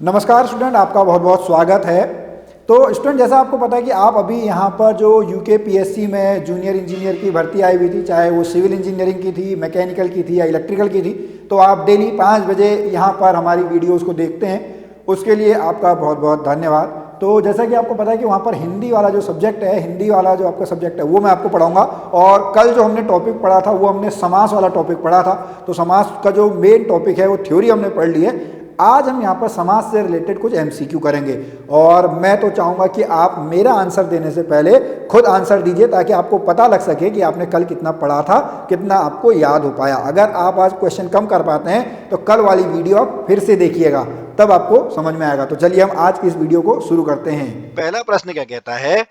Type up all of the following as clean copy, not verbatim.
नमस्कार स्टूडेंट, आपका बहुत बहुत स्वागत है। तो स्टूडेंट, जैसा आपको पता है कि आप अभी यहाँ पर जो यूके पीएससी में जूनियर इंजीनियर की भर्ती आई हुई थी, चाहे वो सिविल इंजीनियरिंग की थी, मैकेनिकल की थी या इलेक्ट्रिकल की थी, तो आप डेली 5 बजे यहाँ पर हमारी वीडियोज़ को देखते हैं। उसके लिए आपका बहुत बहुत धन्यवाद। तो जैसा कि आपको पता है कि वहाँ पर हिंदी वाला जो सब्जेक्ट है, हिंदी वाला जो आपका सब्जेक्ट है, वो मैं आपको पढ़ाऊंगा। और कल जो हमने टॉपिक पढ़ा था वो हमने समास वाला टॉपिक पढ़ा था। तो समास का जो मेन टॉपिक है वो थ्योरी हमने पढ़ ली है। आज हम यहाँ पर समाज से रिलेटेड कुछ एमसीक्यू करेंगे। और मैं तो चाहूँगा कि आप मेरा आंसर देने से पहले खुद आंसर दीजिए, ताकि आपको पता लग सके कि आपने कल कितना पढ़ा था, कितना आपको याद हो पाया। अगर आप आज क्वेश्चन कम कर पाते हैं तो कल वाली वीडियो आप फिर से देखिएगा, तब आपको समझ में आएगा। तो चलिए हम आज की इस वीडियो को शुरू करते हैं। पहला प्रश्न क्या कहता है?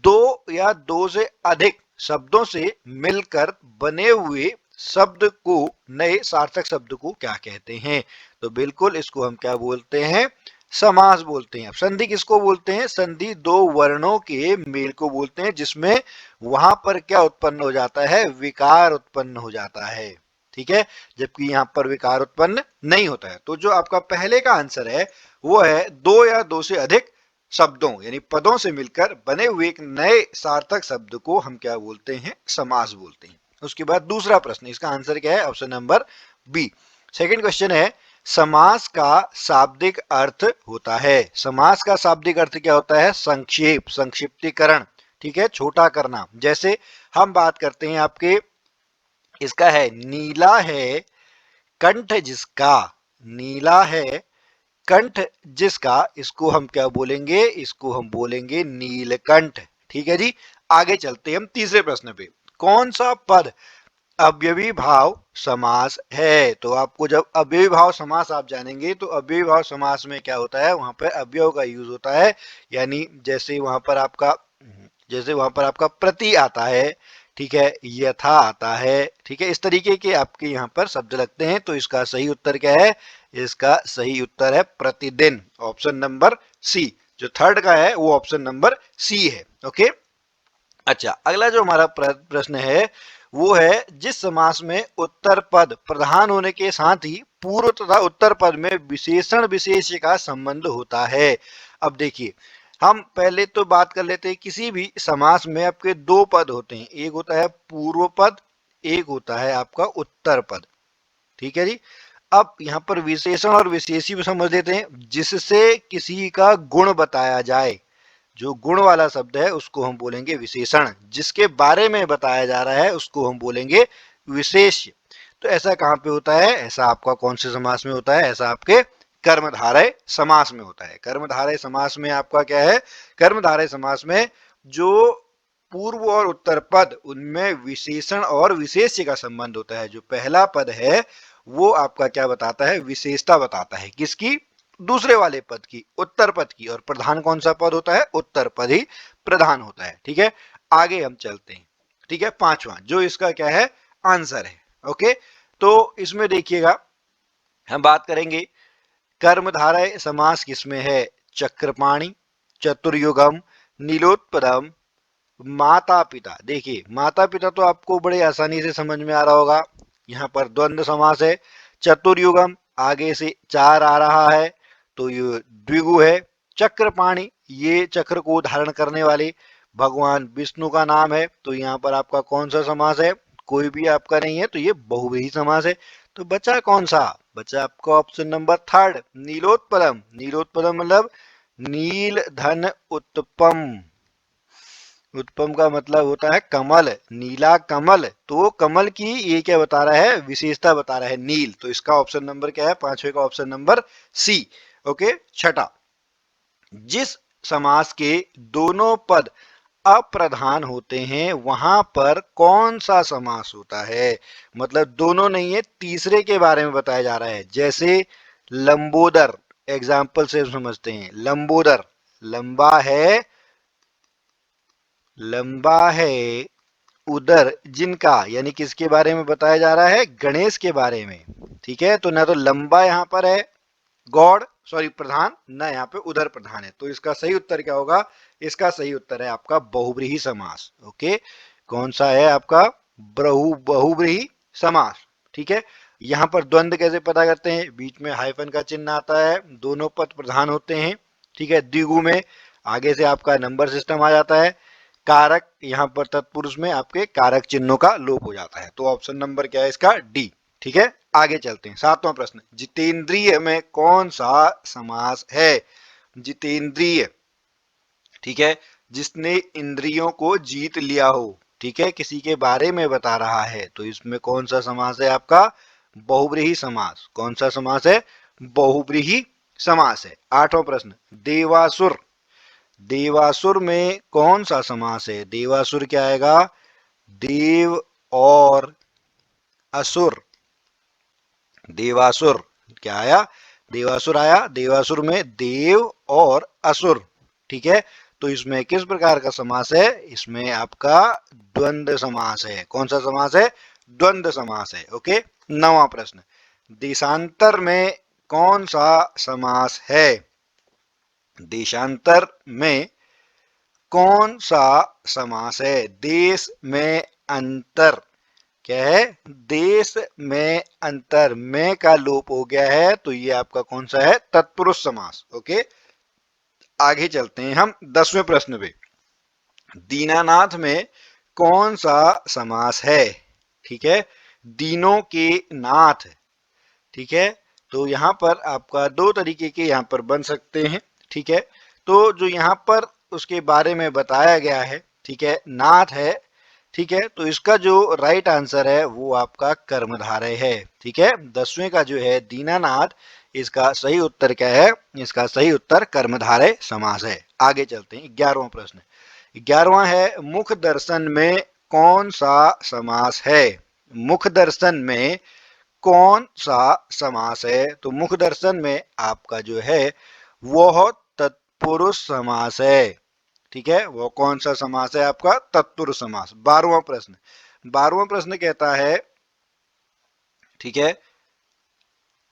दो या दो से अधिक शब्दों से मिलकर बने हुए शब्द को, नए सार्थक शब्द को क्या कहते हैं? तो बिल्कुल इसको हम क्या बोलते हैं? समास बोलते हैं। अब संधि किसको बोलते हैं? संधि दो वर्णों के मेल को बोलते हैं, जिसमें वहां पर क्या उत्पन्न हो जाता है? विकार उत्पन्न हो जाता है। ठीक है, जबकि यहाँ पर विकार उत्पन्न नहीं होता है। तो जो आपका पहले का आंसर है वो है दो या दो से अधिक शब्दों यानी पदों से मिलकर बने हुए एक नए सार्थक शब्द को हम क्या बोलते हैं? समास बोलते हैं। उसके बाद दूसरा प्रश्न, इसका आंसर क्या है? Option number B. Second question है, समास का शाब्दिक अर्थ होता है। समास का शाब्दिक अर्थ क्या होता है? संक्षेप, संक्षिप्तीकरण। ठीक है, छोटा करना। जैसे हम बात करते हैं आपके, इसका है नीला है कंठ जिसका, नीला है कंठ जिसका, इसको हम क्या बोलेंगे? इसको हम बोलेंगे नीलकंठ। ठीक है जी। आगे चलते हैं हम तीसरे प्रश्न पे। कौन सा पद अव्ययी भाव समास है? तो आपको जब अव्ययी भाव समास आप जानेंगे तो अव्ययी भाव समास में क्या होता है? वहां पर अव्यय का यूज होता है। यानी जैसे वहां पर आपका प्रति आता है, ठीक है, यथा आता है, ठीक है, इस तरीके के आपके यहाँ पर शब्द लगते हैं। तो इसका सही उत्तर क्या है? इसका सही उत्तर है प्रतिदिन, ऑप्शन नंबर सी। जो थर्ड का है वो ऑप्शन नंबर सी है। ओके। अच्छा, अगला जो हमारा प्रश्न है वो है, जिस समास में उत्तर पद प्रधान होने के साथ ही पूर्व तथा उत्तर पद में विशेषण विशेष का संबंध होता है। अब देखिए, हम पहले तो बात कर लेते हैं, किसी भी समास में आपके दो पद होते हैं, एक होता है पूर्व पद, एक होता है आपका उत्तर पद। ठीक है जी। अब यहाँ पर विशेषण और विशेषी भी समझ लेते हैं। जिससे किसी का गुण बताया जाए, जो गुण वाला शब्द है उसको हम बोलेंगे विशेषण। जिसके बारे में बताया जा रहा है उसको हम बोलेंगे विशेष्य। तो ऐसा कहाँ पे होता है? ऐसा आपका कौन से समास में होता है? ऐसा आपके कर्मधारय समास में होता है। कर्मधारय समास में आपका क्या है? कर्मधारय समास में जो पूर्व और उत्तर पद, उनमें विशेषण और विशेष्य का संबंध होता है। जो पहला पद है वो आपका क्या बताता है? विशेषता बताता है। किसकी? दूसरे वाले पद की, उत्तर पद की। और प्रधान कौन सा पद होता है? उत्तर पद ही प्रधान होता है। ठीक है, आगे हम चलते हैं। ठीक है, पांचवा जो इसका क्या है? आंसर है। ओके, तो इसमें देखिएगा, हम बात करेंगे कर्मधारय समास किसमें है? चक्रपाणी, चतुर्युगम, नीलोत्पलम, माता पिता। देखिए, माता पिता तो आपको बड़े आसानी से समझ में आ रहा होगा। यहाँ पर द्वंद्व समास है। चतुर्युगम, आगे से चार आ रहा है तो ये द्विगु है। चक्रपाणी, ये चक्र को धारण करने वाले भगवान विष्णु का नाम है। तो यहाँ पर आपका कौन सा समास है? कोई भी आपका नहीं है, तो ये बहुव्रीहि समास है। तो बचा कौन सा? बचा आपका ऑप्शन नंबर थर्ड, नीलोत्पलम। नीलोत्पलम मतलब नील धन उत्पम। उत्पम का मतलब होता है कमल, नीला कमल। तो कमल की ये क्या बता रहा है? विशेषता बता रहा है, नील। तो इसका ऑप्शन नंबर क्या है? पांचवे का ऑप्शन नंबर सी। ओके। छठा, जिस समास के दोनों पद अप्रधान होते हैं वहां पर कौन सा समास होता है? मतलब दोनों नहीं है, तीसरे के बारे में बताया जा रहा है। जैसे लंबोदर, एग्जाम्पल से समझते हैं। लंबोदर, लंबा है, लंबा है उदर जिनका, यानी किसके बारे में बताया जा रहा है? गणेश के बारे में। ठीक है, तो ना तो लंबा यहाँ पर है गॉड, सॉरी प्रधान, ना यहाँ पे उदर प्रधान है। तो इसका सही उत्तर क्या होगा? इसका सही उत्तर है आपका बहुव्रीहि समास। ओके, कौन सा है आपका? बहुव्रीहि समास। ठीक है, यहाँ पर द्वंद्व कैसे पता करते हैं, बीच में हाइफन का चिन्ह आता है, दोनों पद प्रधान होते हैं, ठीक है। द्विगु में आगे से आपका नंबर सिस्टम आ जाता है, कारक यहाँ पर तत्पुरुष में आपके कारक चिन्हों का लोप हो जाता है। तो ऑप्शन नंबर क्या है इसका, डी, ठीक है। आगे चलते हैं, 7वां प्रश्न, जितेंद्रिय में कौन सा समास है। जितेंद्रिय, ठीक है, जिसने इंद्रियों को जीत लिया हो, ठीक है, किसी के बारे में बता रहा है, तो इसमें कौन सा समास है आपका, बहुब्रीहि समास। कौन सा समास है, बहुब्रीहि समास है। 8वां प्रश्न, देवासुर, देवासुर में कौन सा समास है। देवासुर क्या आएगा, देव और असुर। देवासुर क्या आया, देवासुर आया, देवासुर में देव और असुर, ठीक है। तो इसमें किस प्रकार का समास है, इसमें आपका द्वंद्व समास है। कौन सा समास है, द्वंद्व समास है, ओके। 9वां प्रश्न, देशांतर में कौन सा समास है। देशांतर में कौन सा समास है। देश में अंतर, क्या है, देश में अंतर, में का लोप हो गया है, तो ये आपका कौन सा है, तत्पुरुष समास, ओके। आगे चलते हैं हम 10वें प्रश्न पे, दीनानाथ में कौन सा समास है, ठीक है। दीनों के नाथ, ठीक है। तो यहाँ पर आपका दो तरीके के यहाँ पर बन सकते हैं, ठीक है। तो जो यहाँ पर उसके बारे में बताया गया है, ठीक है, नाथ है, ठीक है। तो इसका जो राइट आंसर है वो आपका कर्मधारय है, ठीक है। 10वें का जो है दीनानाथ, इसका सही उत्तर क्या है, इसका सही उत्तर कर्मधारय समास है। आगे चलते हैं, 11वां प्रश्न। 11वां है, मुख दर्शन में कौन सा समास है। मुख दर्शन में कौन सा समास है। तो मुख दर्शन में आपका जो है वह तत्पुरुष समास है, ठीक है। वो कौन सा समास है आपका, तत्पुरुष समास। 12वां प्रश्न, 12वां प्रश्न कहता है, ठीक है,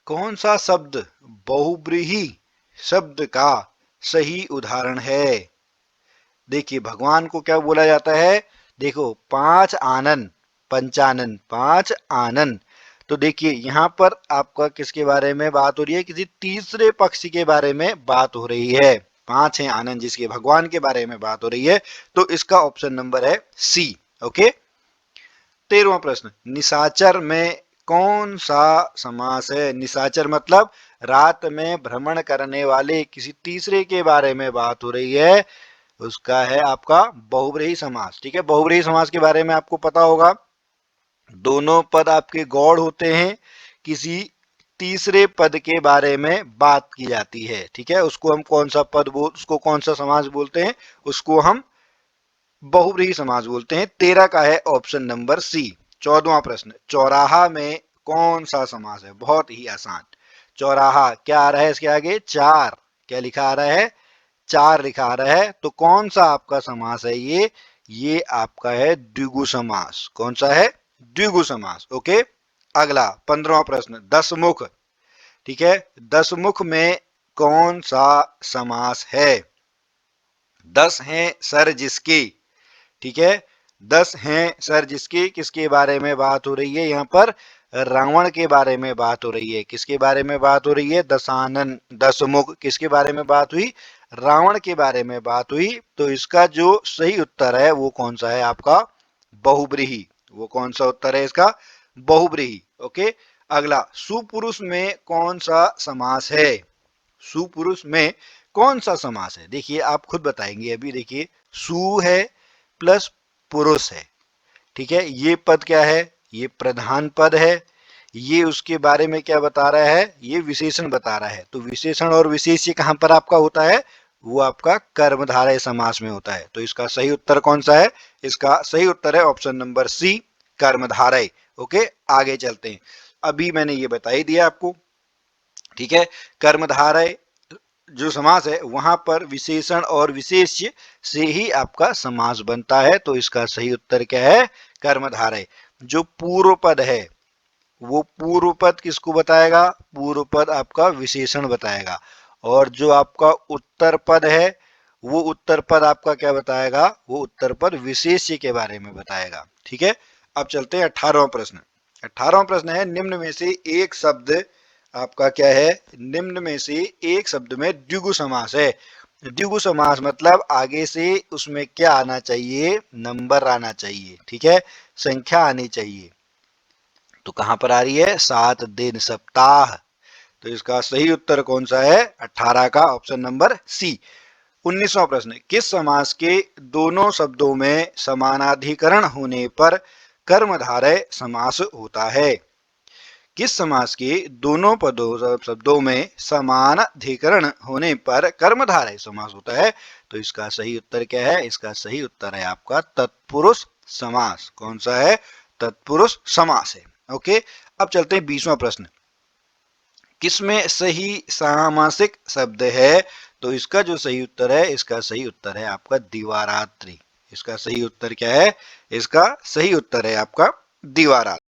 कौन सा शब्द बहुब्रीहि शब्द का सही उदाहरण है। देखिए भगवान को क्या बोला जाता है, देखो पांच आनन, पंचानन, पांच आनन। तो देखिए यहाँ पर आपका किसके बारे में बात हो रही है, किसी तीसरे पक्ष के बारे में बात हो रही है। पांच है आनंद, जिसके भगवान के बारे में बात हो रही है, तो इसका ऑप्शन नंबर है सी, ओके। 13वां प्रश्न, निशाचर में कौन सा समास है। निशाचर मतलब रात में भ्रमण करने वाले किसी तीसरे के बारे में बात हो रही है, उसका है आपका बहुब्रीहि समास, ठीक है। बहुब्रीहि समास के बारे में आपको पता होगा, दोनों पद आपके गौड़ होते हैं, किसी तीसरे पद के बारे में बात की जाती है, ठीक है। उसको हम कौन सा पद बोल, उसको कौन सा समास बोलते हैं, उसको हम बहुब्रीहि समास बोलते हैं। 13 का है ऑप्शन नंबर सी। 14वां प्रश्न, चौराहा में कौन सा समास है। बहुत ही आसान, चौराहा क्या आ रहा है इसके आगे, चार, क्या लिखा आ रहा है, चार लिखा आ रहा है, तो कौन सा आपका समास है ये आपका है द्विगु समास। कौन सा है, द्विगु समास, ओके। अगला 15वां प्रश्न, दसमुख, ठीक है, दसमुख में कौन सा समास है। 10 हैं सर जिसके, ठीक है, 10 हैं सर जिसके, किसके बारे में बात हो रही है यहाँ पर, रावण के बारे में बात हो रही है। किसके बारे में बात हो रही है, दशानन, दसमुख, किसके बारे में बात हुई, रावण के बारे में बात हुई। तो इसका जो सही उत्तर है वो कौन सा है आपका, बहुब्रीहि। वो कौन सा उत्तर है इसका, बहुब्रीहि, ओके। अगला, सुपुरुष में कौन सा समास है। सुपुरुष में कौन सा समास है, देखिए आप खुद बताएंगे। अभी देखिए, सु है प्लस पुरुष है, ठीक है, ये पद क्या है, ये प्रधान पद है, ये उसके बारे में क्या बता रहा है, ये विशेषण बता रहा है। तो विशेषण और विशेष्य कहां पर आपका होता है, वो आपका कर्मधारय समास में होता है। तो इसका सही उत्तर कौन सा है, इसका सही उत्तर है ऑप्शन नंबर सी, कर्मधारय, ओके। आगे चलते हैं, अभी मैंने ये बता ही दिया आपको, ठीक है। कर्मधारय जो समास है वहां पर विशेषण और विशेष्य से ही आपका समास बनता है, तो इसका सही उत्तर क्या है, कर्मधारय। जो पूर्व पद है वो पूर्व पद किसको बताएगा, पूर्व पद आपका विशेषण बताएगा, और जो आपका उत्तर पद है वो उत्तर पद आपका क्या बताएगा, वो उत्तर पद विशेष्य के बारे में बताएगा, ठीक है। अब चलते हैं 18वां प्रश्न। 18वां प्रश्न है, निम्न में से एक शब्द आपका क्या है, निम्न में से एक शब्द में द्विगु समास है। द्विगु समास मतलब आगे से उसमें क्या आना चाहिए, नंबर आना चाहिए, ठीक है, संख्या आनी चाहिए। तो कहां पर आ रही है, 7 दिन सप्ताह। तो इसका सही उत्तर कौन सा है, 18 का ऑप्शन नंबर सी। 19वां प्रश्न, किस समास के दोनों शब्दों में समानाधिकरण होने पर कर्मधारय समास होता है। किस समास के दोनों पदों शब्दों में समानाधिकरण होने पर कर्मधारय समास होता है। तो इसका सही उत्तर क्या है, इसका सही उत्तर है आपका तत्पुरुष समास। कौन सा है, तत्पुरुष समास है। ओके, अब चलते हैं 20वां प्रश्न, किसमें सही सामासिक शब्द है। तो इसका जो सही उत्तर है, इसका सही उत्तर है आपका दिवारात्रि। इसका सही उत्तर क्या है, इसका सही उत्तर है आपका दिवारात्रि।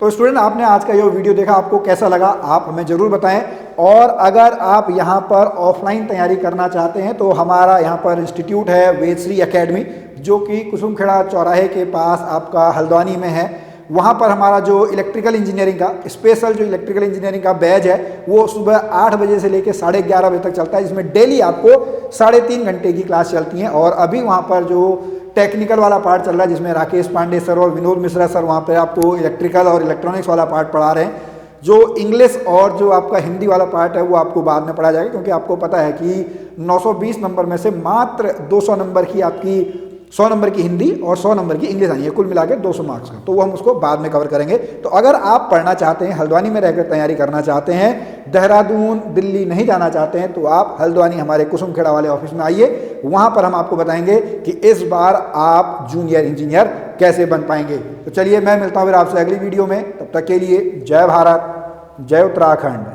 तो स्टूडेंट, आपने आज का ये वीडियो देखा, आपको कैसा लगा आप हमें ज़रूर बताएं। और अगर आप यहाँ पर ऑफलाइन तैयारी करना चाहते हैं तो हमारा यहाँ पर इंस्टीट्यूट है वेदश्री एकेडमी, जो कि कुसुमखेड़ा चौराहे के पास आपका हल्द्वानी में है। वहाँ पर हमारा जो इलेक्ट्रिकल इंजीनियरिंग का स्पेशल जो इलेक्ट्रिकल इंजीनियरिंग का बैच है वो सुबह 8 बजे से लेकर 11:30 बजे तक चलता है, जिसमें डेली आपको 3.5 घंटे की क्लास चलती हैं। और अभी वहाँ पर जो टेक्निकल वाला पार्ट चल रहा है, जिसमें राकेश पांडे सर और विनोद मिश्रा सर वहाँ पे आपको इलेक्ट्रिकल और इलेक्ट्रॉनिक्स वाला पार्ट पढ़ा रहे हैं। जो इंग्लिश और जो आपका हिंदी वाला पार्ट है वो आपको बाद में पढ़ा जाएगा, क्योंकि आपको पता है कि 920 नंबर में से मात्र 200 नंबर की आपकी 100 नंबर की हिंदी और 100 नंबर की इंग्लिश आनी है, कुल मिलाकर 200 मार्क्स का। तो वो हम उसको बाद में कवर करेंगे। तो अगर आप पढ़ना चाहते हैं, हल्द्वानी में रहकर तैयारी करना चाहते हैं, देहरादून दिल्ली नहीं जाना चाहते हैं, तो आप हल्द्वानी हमारे कुसुमखेड़ा वाले ऑफिस में आइए। वहाँ पर हम आपको बताएंगे कि इस बार आप जूनियर इंजीनियर कैसे बन पाएंगे। तो चलिए, मैं मिलता हूँ फिर आपसे अगली वीडियो में। तब तक के लिए जय भारत, जय उत्तराखंड।